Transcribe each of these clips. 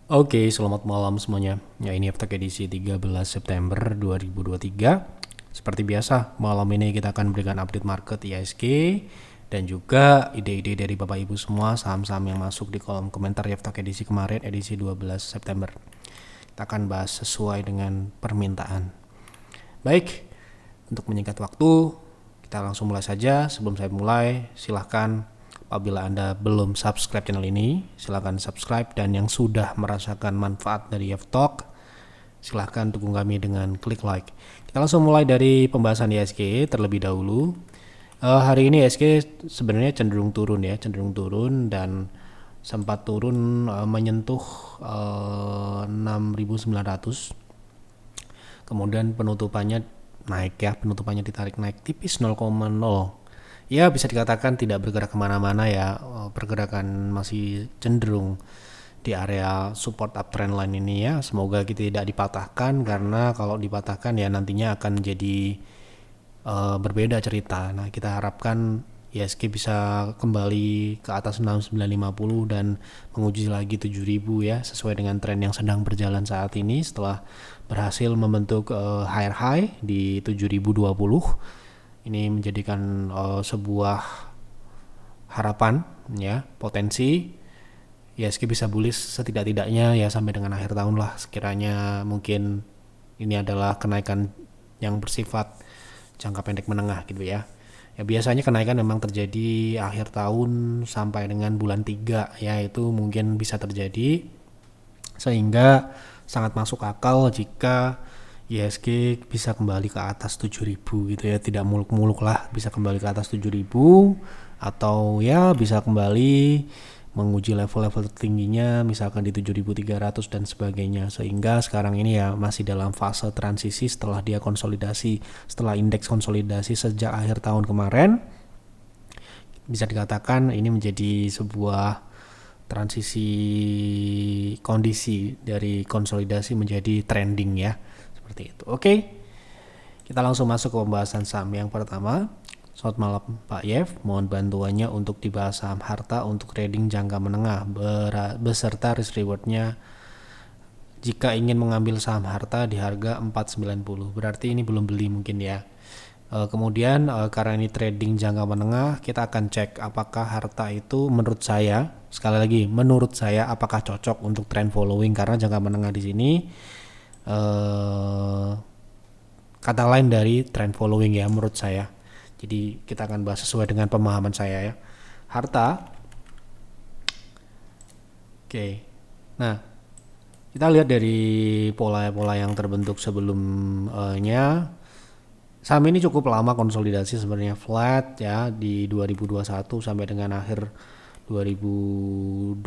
Oke, selamat malam semuanya. Ya, ini After edisi 13 September 2023. Seperti biasa, malam ini kita akan berikan update market IHSG dan juga ide-ide dari Bapak Ibu semua saham-saham yang masuk di kolom komentar After edisi kemarin, edisi 12 September. Kita akan bahas sesuai dengan permintaan. Baik, untuk menyingkat waktu, kita langsung mulai saja. Sebelum saya mulai, silahkan apabila Anda belum subscribe channel ini, silahkan subscribe, dan yang sudah merasakan manfaat dari Talk, silahkan dukung kami dengan klik like. Kita langsung mulai dari pembahasan IHSG terlebih dahulu. Hari ini IHSG sebenarnya cenderung turun dan sempat turun menyentuh 6.900. Kemudian penutupannya penutupannya ditarik naik tipis 0,0. Ya, bisa dikatakan tidak bergerak kemana-mana ya, pergerakan masih cenderung di area support uptrend line ini ya. Semoga kita tidak dipatahkan, karena kalau dipatahkan ya nantinya akan jadi berbeda cerita. Nah, kita harapkan IHSG bisa kembali ke atas 6950 dan menguji lagi 7000 ya, sesuai dengan tren yang sedang berjalan saat ini setelah berhasil membentuk higher high di 7020. Ini menjadikan sebuah harapan ya, potensi IHSG bisa bullish setidak-tidaknya ya sampai dengan akhir tahun lah sekiranya. Mungkin ini adalah kenaikan yang bersifat jangka pendek menengah gitu ya. Ya, biasanya kenaikan memang terjadi akhir tahun sampai dengan bulan 3 ya, itu mungkin bisa terjadi, sehingga sangat masuk akal jika IHSG bisa kembali ke atas 7000 gitu ya, tidak muluk-muluk lah, bisa kembali ke atas 7000 atau ya bisa kembali menguji level-level tertingginya misalkan di 7300 dan sebagainya, sehingga sekarang ini ya masih dalam fase transisi setelah dia konsolidasi, setelah indeks konsolidasi sejak akhir tahun kemarin. Bisa dikatakan ini menjadi sebuah transisi kondisi dari konsolidasi menjadi trending ya, seperti itu. Oke, kita langsung masuk ke pembahasan saham yang pertama. Selamat malam Pak Yev, mohon bantuannya untuk dibahas saham harta untuk trading jangka menengah beserta risk rewardnya jika ingin mengambil saham harta di harga 490. Berarti ini belum beli mungkin ya. Kemudian karena ini trading jangka menengah, kita akan cek apakah harta itu menurut saya, sekali lagi menurut saya, apakah cocok untuk trend following, karena jangka menengah di sini kata lain dari trend following ya menurut saya. Jadi kita akan bahas sesuai dengan pemahaman saya ya. Harta. Oke. Nah, kita lihat dari pola-pola yang terbentuk sebelumnya. Saham ini cukup lama konsolidasi sebenarnya, flat ya di 2021 sampai dengan akhir 2022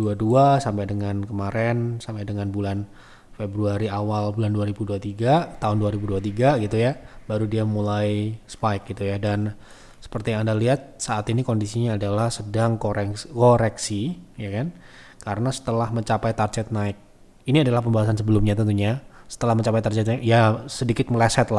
sampai dengan kemarin, sampai dengan bulan Februari awal bulan 2023, tahun 2023 gitu ya, baru dia mulai spike gitu ya. Dan seperti yang Anda lihat saat ini kondisinya adalah sedang koreksi ya kan, karena setelah mencapai target naik, ini adalah pembahasan sebelumnya tentunya, setelah mencapai targetnya ya sedikit meleset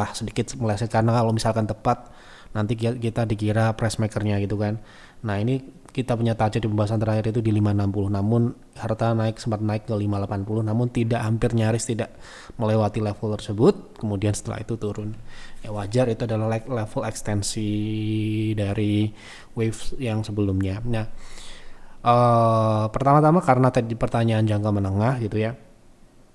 karena kalau misalkan tepat nanti kita dikira price makernya gitu kan. Nah, ini kita punya target di pembahasan terakhir itu di 560, namun harta sempat naik ke 580, namun hampir nyaris tidak melewati level tersebut, kemudian setelah itu turun ya. Wajar, itu adalah level ekstensi dari wave yang sebelumnya. Nah, pertama-tama karena tadi pertanyaan jangka menengah gitu ya,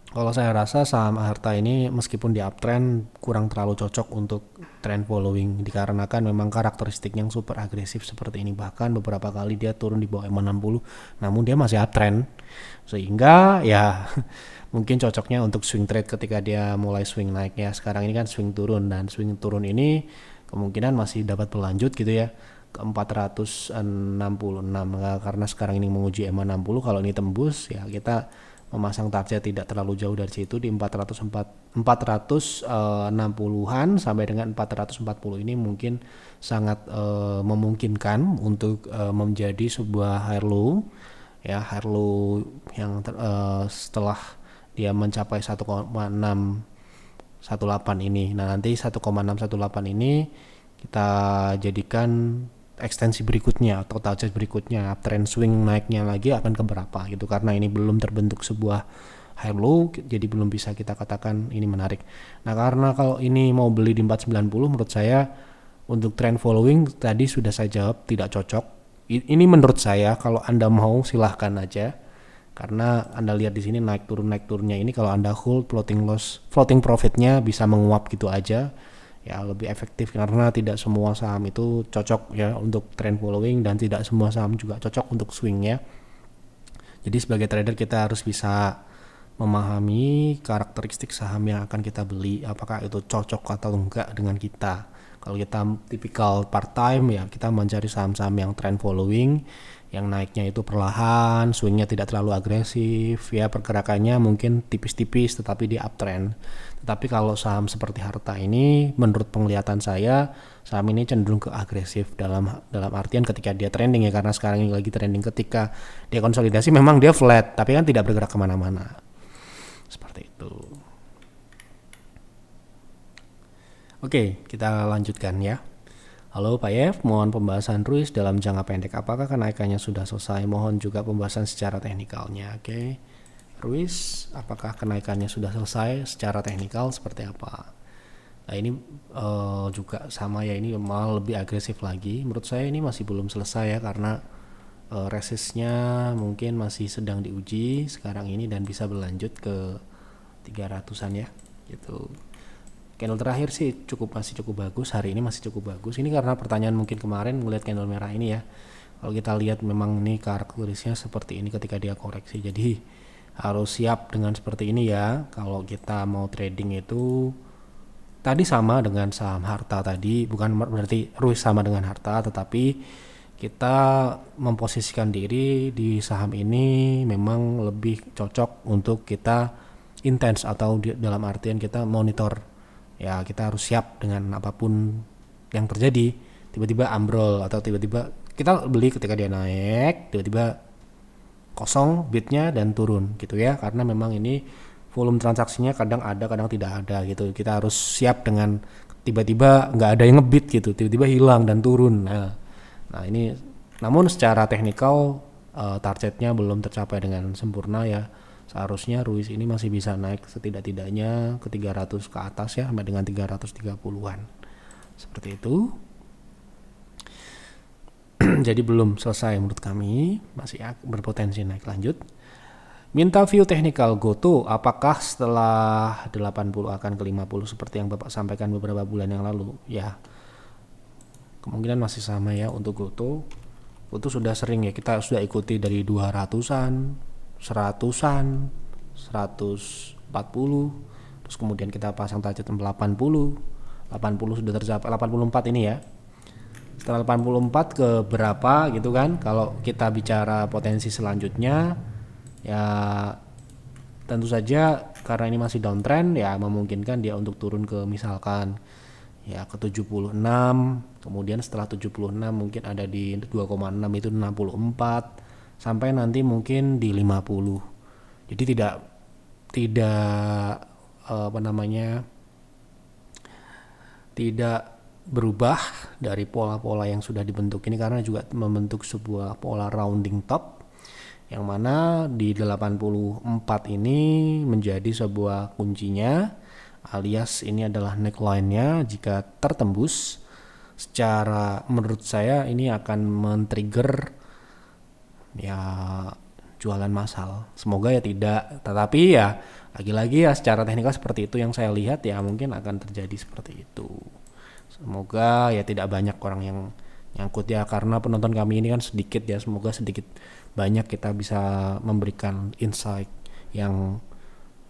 kalau saya rasa saham harta ini meskipun di uptrend kurang terlalu cocok untuk trend following, dikarenakan memang karakteristik yang super agresif seperti ini. Bahkan beberapa kali dia turun di bawah M60 namun dia masih uptrend, sehingga ya mungkin cocoknya untuk swing trade ketika dia mulai swing naik ya. Sekarang ini kan swing turun, dan swing turun ini kemungkinan masih dapat berlanjut gitu ya ke 466, karena sekarang ini menguji M60. Kalau ini tembus ya kita memasang target tidak terlalu jauh dari situ di 460-an sampai dengan 440. Ini mungkin sangat memungkinkan untuk menjadi sebuah high low ya, high low yang setelah dia mencapai 1,618 ini. Nah, nanti 1,618 ini kita jadikan ekstensi berikutnya atau target berikutnya, trend swing naiknya lagi akan ke berapa gitu, karena ini belum terbentuk sebuah high low, jadi belum bisa kita katakan ini menarik. Nah, karena kalau ini mau beli di 490, menurut saya untuk trend following tadi sudah saya jawab tidak cocok. Ini menurut saya, kalau Anda mau silahkan aja, karena Anda lihat di sini naik turunnya ini, kalau Anda hold floating profitnya bisa menguap gitu aja ya, lebih efektif, karena tidak semua saham itu cocok ya untuk trend following, dan tidak semua saham juga cocok untuk swing ya. Jadi sebagai trader kita harus bisa memahami karakteristik saham yang akan kita beli, apakah itu cocok atau enggak dengan kita. Kalau kita tipikal part time ya, kita mencari saham-saham yang trend following, yang naiknya itu perlahan, swingnya tidak terlalu agresif ya, pergerakannya mungkin tipis-tipis tetapi di uptrend. Tetapi kalau saham seperti Harta ini, menurut penglihatan saya, saham ini cenderung ke agresif dalam artian ketika dia trending ya, karena sekarang ini lagi trending. Ketika dia konsolidasi memang dia flat, tapi kan tidak bergerak kemana-mana. Seperti itu. Oke, kita lanjutkan ya. Halo Pak Yev, mohon pembahasan Ruis dalam jangka pendek. Apakah kenaikannya sudah selesai? Mohon juga pembahasan secara teknikalnya. Oke, Ruis, apakah kenaikannya sudah selesai? Secara teknikal seperti apa? Nah ini juga sama ya, ini malah lebih agresif lagi. Menurut saya ini masih belum selesai ya, karena resistnya mungkin masih sedang diuji sekarang ini dan bisa berlanjut ke 300-an ya gitu. Candle terakhir sih masih cukup bagus, hari ini masih cukup bagus. Ini karena pertanyaan mungkin kemarin melihat candle merah ini ya. Kalau kita lihat memang ini karakteristiknya seperti ini ketika dia koreksi. Jadi harus siap dengan seperti ini ya. Kalau kita mau trading itu tadi sama dengan saham Harta tadi, bukan berarti Ruis sama dengan Harta, tetapi kita memposisikan diri di saham ini memang lebih cocok untuk kita intens, atau dalam artian kita monitor. Ya kita harus siap dengan apapun yang terjadi, tiba-tiba ambrol atau tiba-tiba kita beli ketika dia naik, tiba-tiba kosong bidnya dan turun gitu ya, karena memang ini volume transaksinya kadang ada kadang tidak ada gitu. Kita harus siap dengan tiba-tiba nggak ada yang ngebit gitu, tiba-tiba hilang dan turun. Nah ini namun secara teknikal targetnya belum tercapai dengan sempurna ya. Seharusnya Ruis ini masih bisa naik setidak-tidaknya ke 300 ke atas ya, sampai dengan 330-an. Seperti itu. Jadi belum selesai menurut kami, masih berpotensi naik lanjut. Minta view technical GoTo, apakah setelah 80 akan ke 50 seperti yang Bapak sampaikan beberapa bulan yang lalu? Ya, kemungkinan masih sama ya untuk GoTo. GoTo sudah sering ya, kita sudah ikuti dari 200-an, 100-an, 140, terus kemudian kita pasang target 80 sudah tercapai, 84 ini ya. Setelah 84 ke berapa gitu kan, kalau kita bicara potensi selanjutnya ya tentu saja karena ini masih downtrend ya, memungkinkan dia untuk turun ke misalkan ya ke 76, kemudian setelah 76 mungkin ada di 2,6 itu 64, sampai nanti mungkin di 50. Jadi tidak tidak berubah dari pola-pola yang sudah dibentuk ini, karena juga membentuk sebuah pola rounding top yang mana di 84 ini menjadi sebuah kuncinya, alias ini adalah neckline-nya. Jika tertembus, secara menurut saya ini akan men-trigger ya jualan massal. Semoga ya tidak, tetapi ya lagi-lagi ya secara teknikal seperti itu yang saya lihat ya, mungkin akan terjadi seperti itu. Semoga ya tidak banyak orang yang nyangkut ya, karena penonton kami ini kan sedikit ya, semoga sedikit banyak kita bisa memberikan insight yang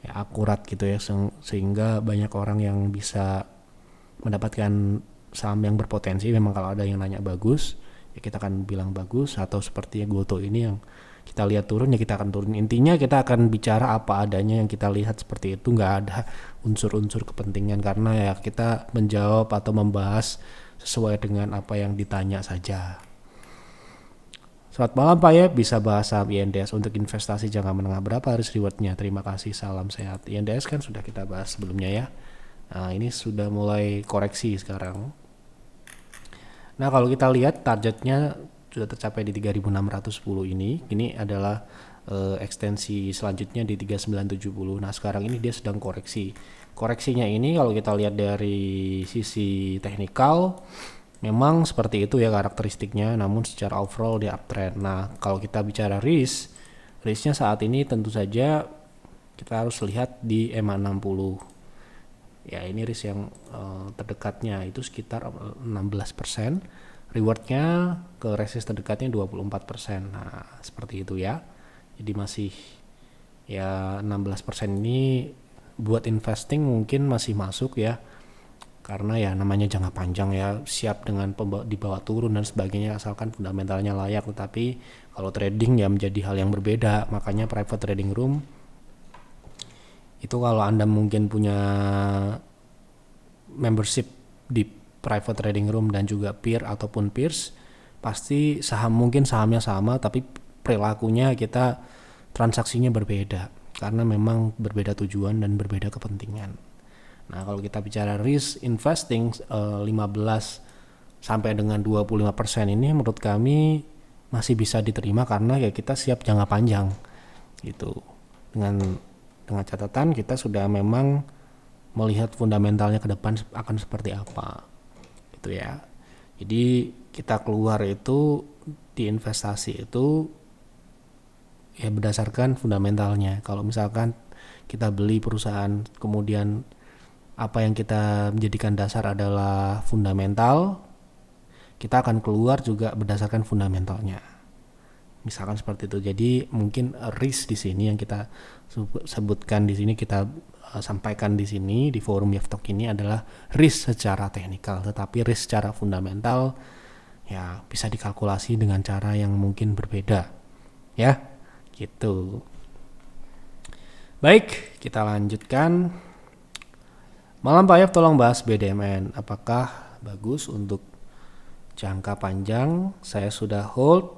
ya akurat gitu ya, sehingga banyak orang yang bisa mendapatkan saham yang berpotensi. Memang kalau ada yang nanya bagus ya kita akan bilang bagus, atau seperti GoTo ini yang kita lihat turun ya kita akan turun. Intinya kita akan bicara apa adanya yang kita lihat seperti itu, nggak ada unsur-unsur kepentingan, karena ya kita menjawab atau membahas sesuai dengan apa yang ditanya saja. Selamat malam Pak ya, bisa bahas saham INDS untuk investasi jangka menengah, berapa risk rewardnya? Terima kasih, salam sehat. INDS kan sudah kita bahas sebelumnya ya. Nah ini sudah mulai koreksi sekarang. Nah kalau kita lihat targetnya sudah tercapai di 3610 ini adalah ekstensi selanjutnya di 3970. Nah sekarang ini dia sedang koreksi. Koreksinya ini kalau kita lihat dari sisi teknikal memang seperti itu ya karakteristiknya, namun secara overall dia uptrend. Nah kalau kita bicara risknya saat ini tentu saja kita harus lihat di EMA 60 ya, ini risk yang terdekatnya itu sekitar 16%, rewardnya ke resist terdekatnya 24%. Nah seperti itu ya, jadi masih ya 16% ini buat investing mungkin masih masuk ya, karena ya namanya jangka panjang ya, siap dengan dibawa turun dan sebagainya asalkan fundamentalnya layak. Tetapi kalau trading ya menjadi hal yang berbeda, makanya private trading room itu kalau Anda mungkin punya membership di private trading room dan juga peer ataupun peers, pasti mungkin sahamnya sama tapi perilakunya kita transaksinya berbeda karena memang berbeda tujuan dan berbeda kepentingan. Nah kalau kita bicara risk investing 15 sampai dengan 25% ini menurut kami masih bisa diterima karena ya kita siap jangka panjang gitu. Dengan catatan kita sudah memang melihat fundamentalnya ke depan akan seperti apa gitu ya. Jadi kita keluar itu di investasi itu ya berdasarkan fundamentalnya. Kalau misalkan kita beli perusahaan kemudian apa yang kita menjadikan dasar adalah fundamental, kita akan keluar juga berdasarkan fundamentalnya. Misalkan seperti itu. Jadi mungkin risk di sini yang kita sebutkan di sini, kita sampaikan di sini di forum Yaftok ini adalah risk secara teknikal, tetapi risk secara fundamental ya bisa dikalkulasi dengan cara yang mungkin berbeda. Ya, gitu. Baik, kita lanjutkan. Malam Pak Yaf, tolong bahas BDMN. Apakah bagus untuk jangka panjang? Saya sudah hold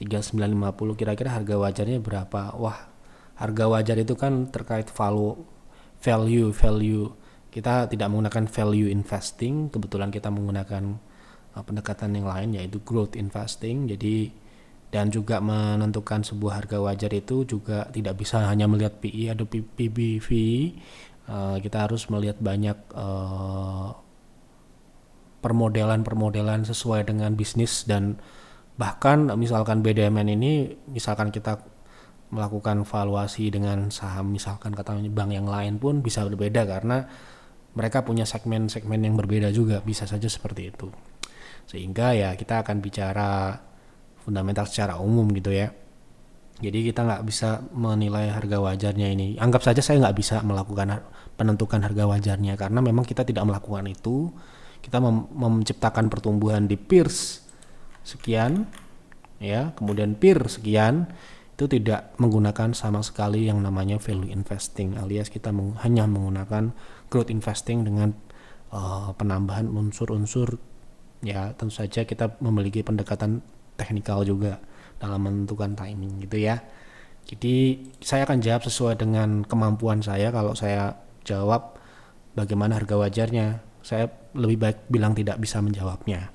3950, kira-kira harga wajarnya berapa? Wah, harga wajar itu kan terkait value. Kita tidak menggunakan value investing, kebetulan kita menggunakan pendekatan yang lain yaitu growth investing. Jadi dan juga menentukan sebuah harga wajar itu juga tidak bisa hanya melihat PE atau PBV. Kita harus melihat banyak permodelan sesuai dengan bisnis, dan bahkan misalkan BDMN ini misalkan kita melakukan valuasi dengan saham misalkan katanya bank yang lain pun bisa berbeda karena mereka punya segmen-segmen yang berbeda juga, bisa saja seperti itu. Sehingga ya kita akan bicara fundamental secara umum gitu ya. Jadi kita nggak bisa menilai harga wajarnya ini. Anggap saja saya nggak bisa melakukan penentukan harga wajarnya karena memang kita tidak melakukan itu. Kita menciptakan pertumbuhan di peers sekian, ya, kemudian peer sekian, itu tidak menggunakan sama sekali yang namanya value investing, alias kita hanya menggunakan growth investing dengan penambahan unsur-unsur. Ya, tentu saja kita memiliki pendekatan teknikal juga dalam menentukan timing gitu ya. Jadi saya akan jawab sesuai dengan kemampuan saya. Kalau saya jawab bagaimana harga wajarnya, saya lebih baik bilang tidak bisa menjawabnya.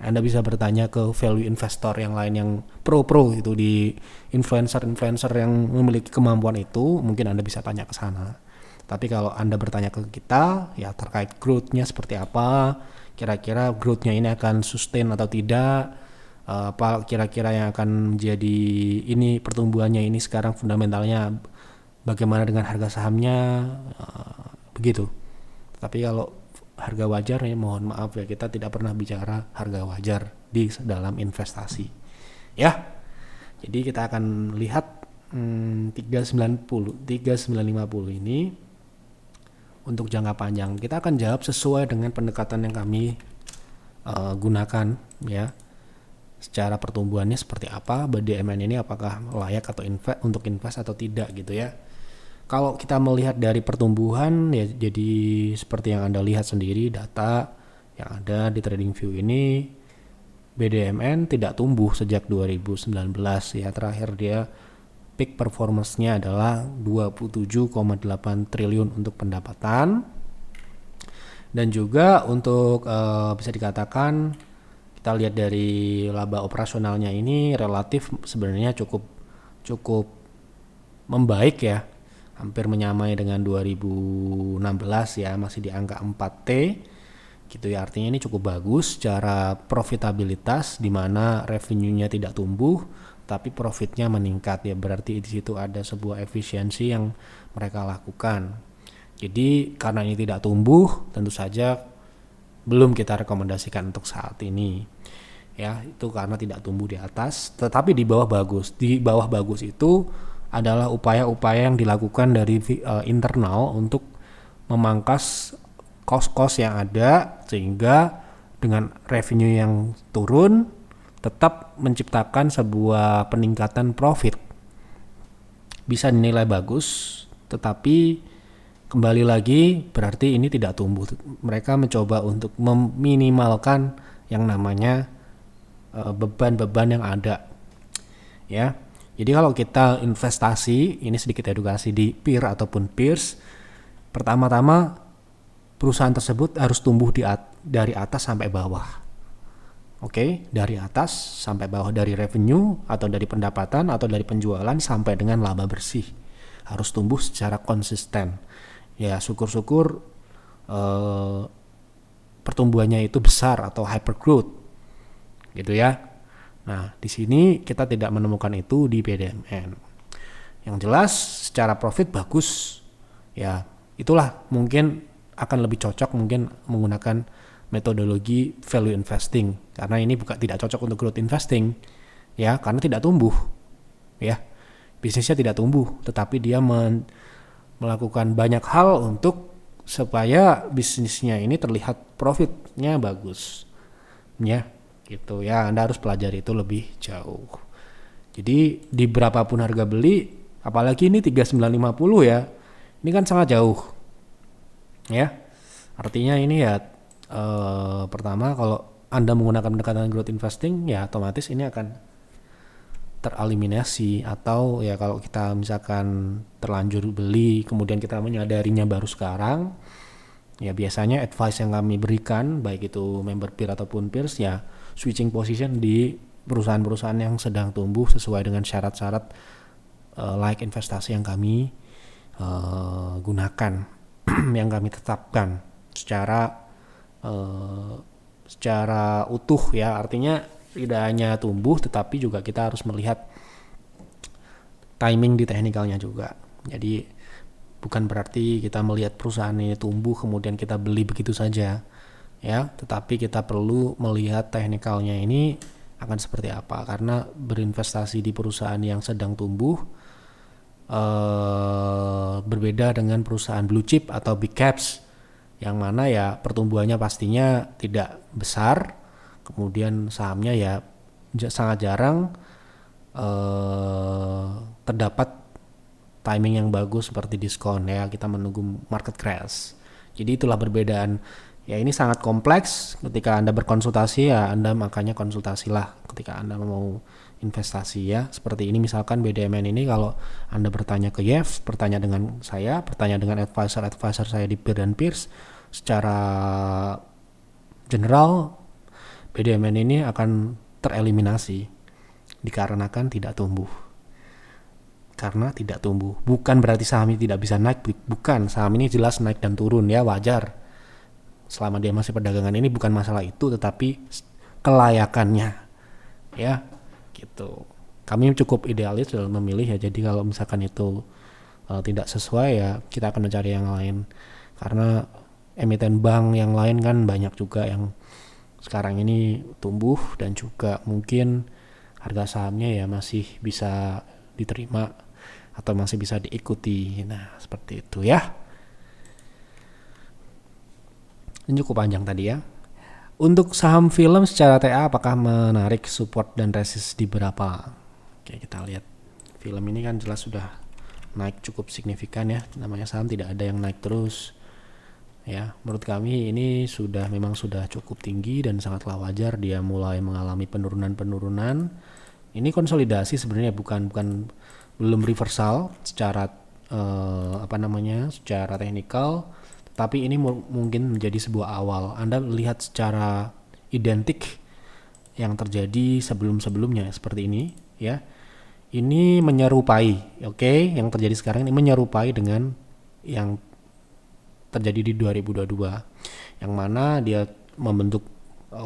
Anda bisa bertanya ke value investor yang lain yang pro itu, di influencer yang memiliki kemampuan itu, mungkin Anda bisa tanya ke sana. Tapi kalau Anda bertanya ke kita ya terkait growth-nya seperti apa, kira-kira growth-nya ini akan sustain atau tidak, apa kira-kira yang akan menjadi ini pertumbuhannya ini sekarang fundamentalnya, bagaimana dengan harga sahamnya, begitu. Tapi kalau harga wajar ya mohon maaf ya, kita tidak pernah bicara harga wajar di dalam investasi ya. Jadi kita akan lihat 3950 ini untuk jangka panjang. Kita akan jawab sesuai dengan pendekatan yang kami gunakan ya. Secara pertumbuhannya seperti apa, BDMN ini apakah layak atau untuk invest atau tidak gitu ya. Kalau kita melihat dari pertumbuhan ya, jadi seperti yang Anda lihat sendiri data yang ada di TradingView ini, BDMN tidak tumbuh sejak 2019 ya. Terakhir dia peak performance-nya adalah 27,8 triliun untuk pendapatan, dan juga untuk bisa dikatakan kita lihat dari laba operasionalnya ini relatif sebenarnya cukup cukup membaik ya, hampir menyamai dengan 2016 ya, masih di angka 4T gitu ya. Artinya ini cukup bagus secara profitabilitas, di mana revenue-nya tidak tumbuh tapi profitnya meningkat ya, berarti di situ ada sebuah efisiensi yang mereka lakukan. Jadi karena ini tidak tumbuh, tentu saja belum kita rekomendasikan untuk saat ini ya, itu karena tidak tumbuh di atas tetapi di bawah bagus. Di bawah bagus itu adalah upaya-upaya yang dilakukan dari internal untuk memangkas cost-cost yang ada, sehingga dengan revenue yang turun tetap menciptakan sebuah peningkatan profit. Bisa dinilai bagus, tetapi kembali lagi berarti ini tidak tumbuh. Mereka mencoba untuk meminimalkan yang namanya beban-beban yang ada ya. Jadi kalau kita investasi, ini sedikit edukasi di peer ataupun peers, pertama-tama perusahaan tersebut harus tumbuh dari atas sampai bawah. Oke, dari atas sampai bawah, dari revenue atau dari pendapatan atau dari penjualan sampai dengan laba bersih. Harus tumbuh secara konsisten. Ya, syukur-syukur pertumbuhannya itu besar atau hyper growth. Gitu ya. Nah, di sini kita tidak menemukan itu di BDMN. Yang jelas secara profit bagus. Ya, itulah mungkin akan lebih cocok mungkin menggunakan metodologi value investing, karena ini tidak cocok untuk growth investing. Ya, karena tidak tumbuh. Ya. Bisnisnya tidak tumbuh, tetapi dia melakukan banyak hal untuk supaya bisnisnya ini terlihat profitnya bagus. Ya. Gitu ya, Anda harus pelajari itu lebih jauh. Jadi di berapapun harga beli, apalagi ini 3950 ya, ini kan sangat jauh ya. Artinya ini ya pertama kalau Anda menggunakan pendekatan growth investing ya otomatis ini akan tereliminasi. Atau ya kalau kita misalkan terlanjur beli kemudian kita menyadarinya baru sekarang, ya biasanya advice yang kami berikan baik itu member peer ataupun peers ya switching position di perusahaan-perusahaan yang sedang tumbuh sesuai dengan syarat-syarat like investasi yang kami gunakan yang kami tetapkan secara utuh ya. Artinya tidak hanya tumbuh tetapi juga kita harus melihat timing di teknikalnya juga. Jadi bukan berarti kita melihat perusahaan ini tumbuh kemudian kita beli begitu saja ya, tetapi kita perlu melihat teknikalnya ini akan seperti apa, karena berinvestasi di perusahaan yang sedang tumbuh berbeda dengan perusahaan blue chip atau big caps yang mana ya pertumbuhannya pastinya tidak besar, kemudian sahamnya ya sangat jarang terdapat timing yang bagus seperti diskon ya, kita menunggu market crash. Jadi itulah perbedaan. Ya ini sangat kompleks. Ketika Anda berkonsultasi ya Anda makanya konsultasilah ketika Anda mau investasi ya. Seperti ini misalkan BDMN ini, kalau Anda bertanya ke Yev, bertanya dengan saya, bertanya dengan advisor saya di peer dan peers, secara general BDMN ini akan tereliminasi dikarenakan tidak tumbuh. Karena tidak tumbuh bukan berarti saham ini tidak bisa naik, bukan. Saham ini jelas naik dan turun ya, wajar selama dia masih perdagangan. Ini bukan masalah itu, tetapi kelayakannya ya gitu. Kami cukup idealis dalam memilih ya, jadi kalau misalkan itu tidak sesuai ya kita akan mencari yang lain, karena emiten bank yang lain kan banyak juga yang sekarang ini tumbuh dan juga mungkin harga sahamnya ya masih bisa diterima atau masih bisa diikuti. Nah seperti itu ya. Ini cukup panjang tadi ya. Untuk saham film secara TA apakah menarik support dan resist di berapa? Oke, kita lihat. Film ini kan jelas sudah naik cukup signifikan ya. Namanya saham tidak ada yang naik terus. Ya, menurut kami ini memang sudah cukup tinggi dan sangatlah wajar dia mulai mengalami penurunan. Ini konsolidasi sebenarnya, belum reversal secara secara teknikal. Tapi ini mungkin menjadi sebuah awal. Anda lihat secara identik yang terjadi sebelum-sebelumnya seperti ini ya. ini menyerupai, oke, yang terjadi sekarang ini menyerupai dengan yang terjadi di 2022, yang mana dia membentuk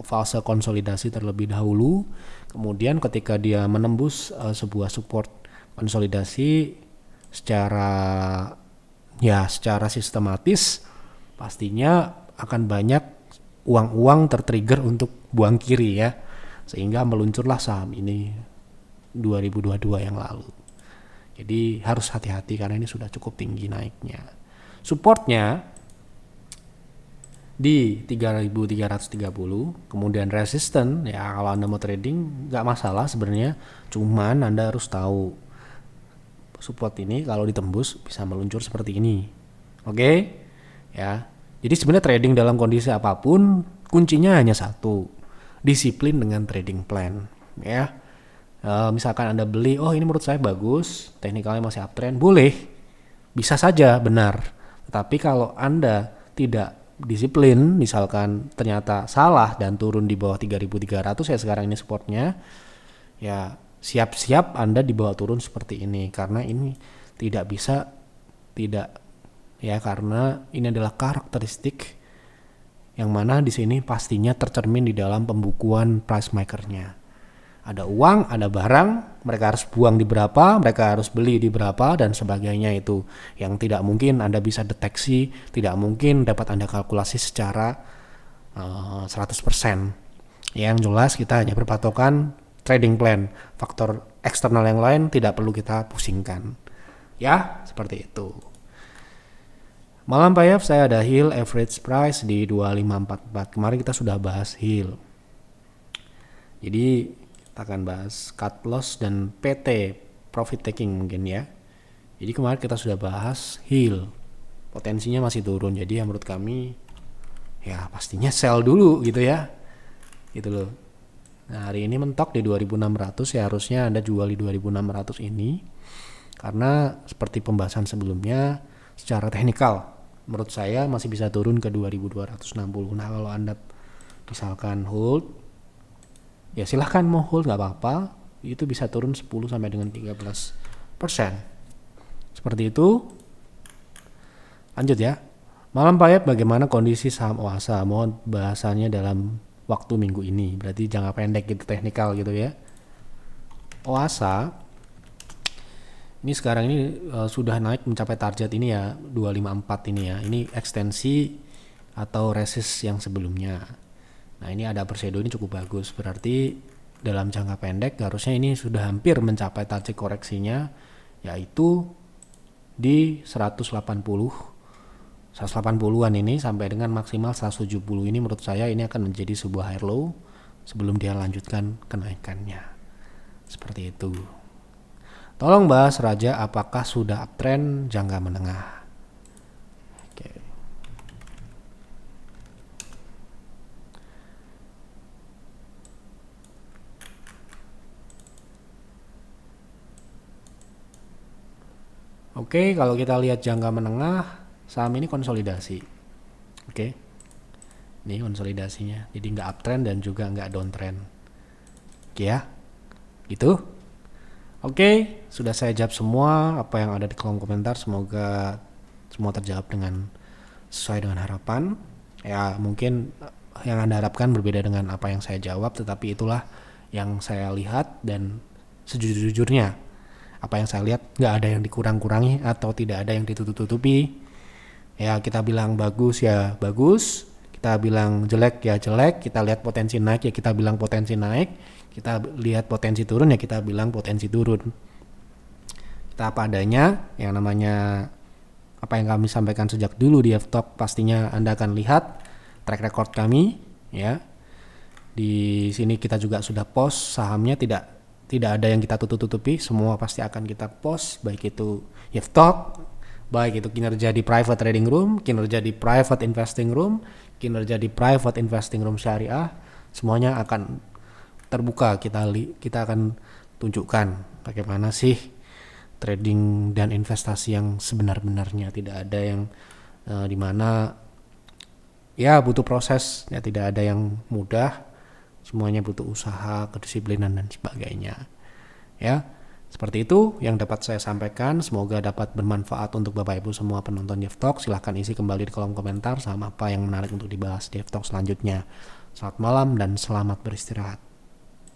fase konsolidasi terlebih dahulu, kemudian ketika dia menembus sebuah support konsolidasi secara sistematis, pastinya akan banyak uang-uang tertrigger untuk buang kiri ya, sehingga meluncurlah saham ini 2022 yang lalu. Jadi harus hati-hati karena ini sudah cukup tinggi naiknya. Supportnya di 3.330, kemudian resisten ya, kalau Anda mau trading nggak masalah sebenarnya, cuman Anda harus tahu support ini kalau ditembus bisa meluncur seperti ini. Oke? Ya. Jadi sebenarnya trading dalam kondisi apapun kuncinya hanya satu, disiplin dengan trading plan ya. Misalkan Anda beli, oh ini menurut saya bagus, teknikalnya masih uptrend, boleh, bisa saja benar. Tetapi kalau Anda tidak disiplin, misalkan ternyata salah dan turun di bawah 3.300 ya sekarang ini supportnya, ya siap-siap Anda dibawa turun seperti ini, karena ini tidak bisa tidak ya, karena ini adalah karakteristik yang mana di sini pastinya tercermin di dalam pembukuan price makernya. Ada uang, ada barang, mereka harus buang di berapa, mereka harus beli di berapa, dan sebagainya, itu yang tidak mungkin Anda bisa deteksi, tidak mungkin dapat Anda kalkulasi secara 100%. Yang jelas kita hanya berpatokan trading plan, faktor eksternal yang lain tidak perlu kita pusingkan. Ya, seperti itu. Malam Pak Yaf, saya ada Hill average price di 2544. Kemarin kita sudah bahas Hill. Jadi kita akan bahas cut loss dan PT profit taking mungkin ya. Jadi kemarin kita sudah bahas Hill, potensinya masih turun, jadi ya menurut kami ya pastinya sell dulu gitu ya, gitu loh. Nah hari ini mentok di 2600, ya harusnya Anda jual di 2600 ini, karena seperti pembahasan sebelumnya secara teknikal menurut saya masih bisa turun ke 2260. Nah kalau Anda misalkan hold, ya silahkan mau hold nggak apa-apa, itu bisa turun 10 sampai dengan 13%. Seperti itu. Lanjut ya. Malam Pak Yap, bagaimana kondisi saham Oasa? Mohon bahasannya dalam waktu minggu ini. Berarti jangka pendek gitu, teknikal gitu ya. Oasa ini sekarang ini sudah naik mencapai target ini ya, 254 ini ya. Ini ekstensi atau resist yang sebelumnya. Nah ini ada upper shadow, ini cukup bagus, berarti dalam jangka pendek harusnya ini sudah hampir mencapai target koreksinya, yaitu di 180-an ini sampai dengan maksimal 170. Ini menurut saya ini akan menjadi sebuah high low sebelum dia lanjutkan kenaikannya. Seperti itu. Tolong bahas Raja, apakah sudah uptrend jangka menengah? Oke, kalau kita lihat jangka menengah, saham ini konsolidasi. Oke, ini konsolidasinya, jadi nggak uptrend dan juga nggak downtrend. Oke ya, gitu. Oke, sudah saya jawab semua apa yang ada di kolom komentar. Semoga semua terjawab dengan sesuai dengan harapan. Ya mungkin yang Anda harapkan berbeda dengan apa yang saya jawab, tetapi itulah yang saya lihat, dan sejujur-jujurnya apa yang saya lihat nggak ada yang dikurang-kurangi atau tidak ada yang ditutup-tutupi. Ya kita bilang bagus ya bagus, kita bilang jelek ya jelek, kita lihat potensi naik ya kita bilang potensi naik, kita lihat potensi turun ya kita bilang potensi turun. Kita apa adanya, yang namanya apa yang kami sampaikan sejak dulu di F-Talk, pastinya Anda akan lihat track record kami ya. Di sini kita juga sudah post sahamnya, tidak ada yang kita tutup-tutupi, semua pasti akan kita post, baik itu F-Talk, baik itu kinerja di private trading room, kinerja di private investing room, kinerja di private investing room syariah, semuanya akan terbuka. Kita akan tunjukkan bagaimana sih trading dan investasi yang sebenar-benarnya. Tidak ada yang dimana ya butuh proses, ya tidak ada yang mudah, semuanya butuh usaha, kedisiplinan dan sebagainya. Ya, Seperti itu yang dapat saya sampaikan. Semoga dapat bermanfaat untuk Bapak Ibu semua penonton Dev Talk. Silahkan isi kembali di kolom komentar sama apa yang menarik untuk dibahas Dev Talk selanjutnya. Selamat malam dan selamat beristirahat.